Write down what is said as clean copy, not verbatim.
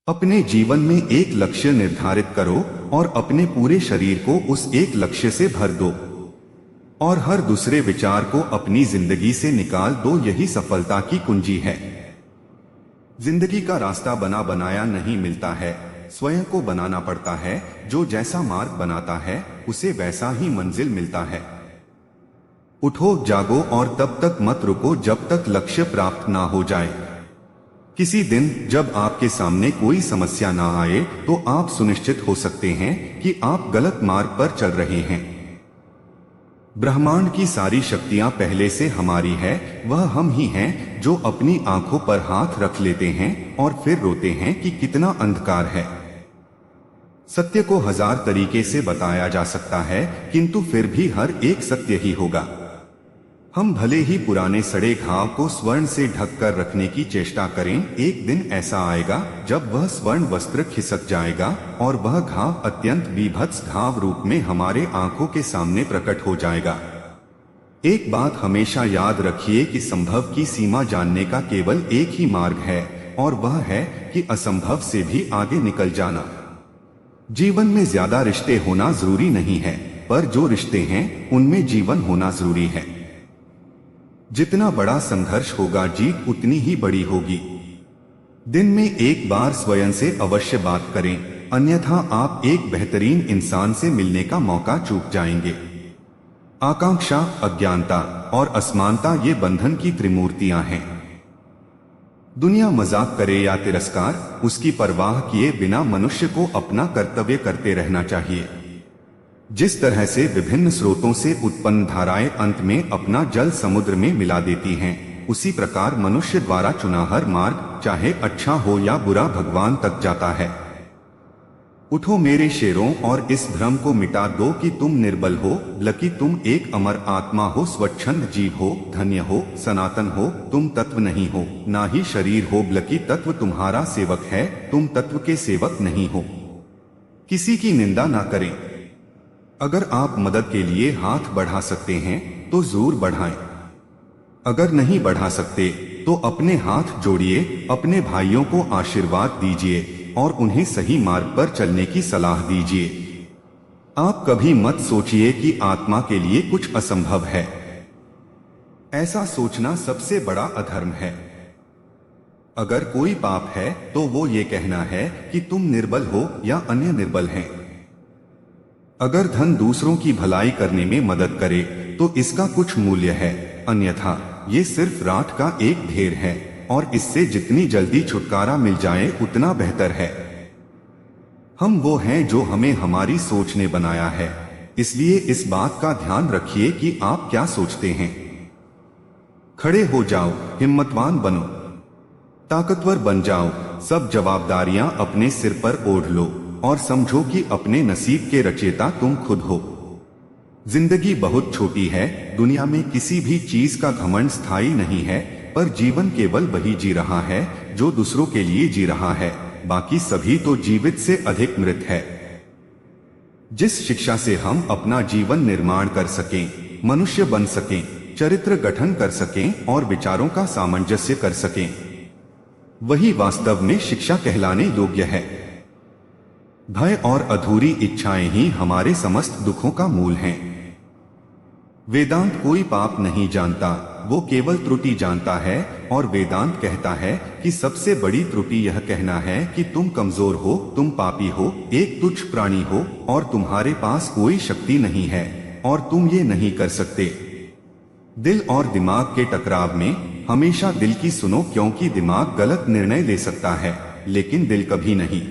अपने जीवन में एक लक्ष्य निर्धारित करो और अपने पूरे शरीर को उस एक लक्ष्य से भर दो और हर दूसरे विचार को अपनी जिंदगी से निकाल दो। यही सफलता की कुंजी है। जिंदगी का रास्ता बना बनाया नहीं मिलता है, स्वयं को बनाना पड़ता है। जो जैसा मार्ग बनाता है उसे वैसा ही मंजिल मिलता है। उठो, जागो और तब तक मत रुको जब तक लक्ष्य प्राप्त ना हो जाए। किसी दिन जब आपके सामने कोई समस्या ना आए तो आप सुनिश्चित हो सकते हैं कि आप गलत मार्ग पर चल रहे हैं। ब्रह्मांड की सारी शक्तियां पहले से हमारी है। वह हम ही हैं जो अपनी आंखों पर हाथ रख लेते हैं और फिर रोते हैं कि कितना अंधकार है। सत्य को हजार तरीके से बताया जा सकता है, किंतु फिर भी हर एक सत्य ही होगा। हम भले ही पुराने सड़े घाव को स्वर्ण से ढककर रखने की चेष्टा करें, एक दिन ऐसा आएगा जब वह स्वर्ण वस्त्र खिसक जाएगा और वह घाव अत्यंत बीभत्स घाव रूप में हमारे आंखों के सामने प्रकट हो जाएगा। एक बात हमेशा याद रखिए कि संभव की सीमा जानने का केवल एक ही मार्ग है और वह है कि असंभव से भी आगे निकल जाना। जीवन में ज्यादा रिश्ते होना जरूरी नहीं है, पर जो रिश्ते हैं उनमें जीवन होना जरूरी है। जितना बड़ा संघर्ष होगा, जीत उतनी ही बड़ी होगी। दिन में एक बार स्वयं से अवश्य बात करें, अन्यथा आप एक बेहतरीन इंसान से मिलने का मौका चूक जाएंगे। आकांक्षा, अज्ञानता और असमानता ये बंधन की त्रिमूर्तियां हैं। दुनिया मजाक करे या तिरस्कार, उसकी परवाह किए बिना मनुष्य को अपना कर्तव्य करते रहना चाहिए। जिस तरह से विभिन्न स्रोतों से उत्पन्न धाराएं अंत में अपना जल समुद्र में मिला देती हैं, उसी प्रकार मनुष्य द्वारा चुना हर मार्ग, चाहे अच्छा हो या बुरा, भगवान तक जाता है। उठो मेरे शेरों और इस भ्रम को मिटा दो कि तुम निर्बल हो, बल्कि तुम एक अमर आत्मा हो, स्वच्छंद जीव हो, धन्य हो, सनातन हो। तुम तत्व नहीं हो, ना ही शरीर हो, बल्कि तत्व तुम्हारा सेवक है। तुम तत्व के सेवक नहीं हो। किसी की निंदा ना करें। अगर आप मदद के लिए हाथ बढ़ा सकते हैं तो जरूर बढ़ाएं। अगर नहीं बढ़ा सकते तो अपने हाथ जोड़िए, अपने भाइयों को आशीर्वाद दीजिए और उन्हें सही मार्ग पर चलने की सलाह दीजिए। आप कभी मत सोचिए कि आत्मा के लिए कुछ असंभव है। ऐसा सोचना सबसे बड़ा अधर्म है। अगर कोई पाप है तो वो ये कहना है कि तुम निर्बल हो या अन्य निर्बल हैं। अगर धन दूसरों की भलाई करने में मदद करे तो इसका कुछ मूल्य है, अन्यथा ये सिर्फ राख का एक ढेर है और इससे जितनी जल्दी छुटकारा मिल जाए उतना बेहतर है। हम वो हैं जो हमें हमारी सोच ने बनाया है, इसलिए इस बात का ध्यान रखिए कि आप क्या सोचते हैं। खड़े हो जाओ, हिम्मतवान बनो, ताकतवर बन जाओ। सब जवाबदारियां अपने सिर पर ओढ़ लो और समझो कि अपने नसीब के रचयिता तुम खुद हो। जिंदगी बहुत छोटी है। दुनिया में किसी भी चीज का घमंड स्थायी नहीं है, पर जीवन केवल वही जी रहा है जो दूसरों के लिए जी रहा है। बाकी सभी तो जीवित से अधिक मृत है। जिस शिक्षा से हम अपना जीवन निर्माण कर सकें, मनुष्य बन सकें, चरित्र गठन कर सकें और विचारों का सामंजस्य कर सकें, वही वास्तव में शिक्षा कहलाने योग्य है। भय और अधूरी इच्छाएं ही हमारे समस्त दुखों का मूल हैं। वेदांत कोई पाप नहीं जानता, वो केवल त्रुटि जानता है। और वेदांत कहता है कि सबसे बड़ी त्रुटि यह कहना है कि तुम कमजोर हो, तुम पापी हो, एक तुच्छ प्राणी हो और तुम्हारे पास कोई शक्ति नहीं है और तुम ये नहीं कर सकते। दिल और दिमाग के टकराव में हमेशा दिल की सुनो, क्योंकि दिमाग गलत निर्णय ले सकता है लेकिन दिल कभी नहीं।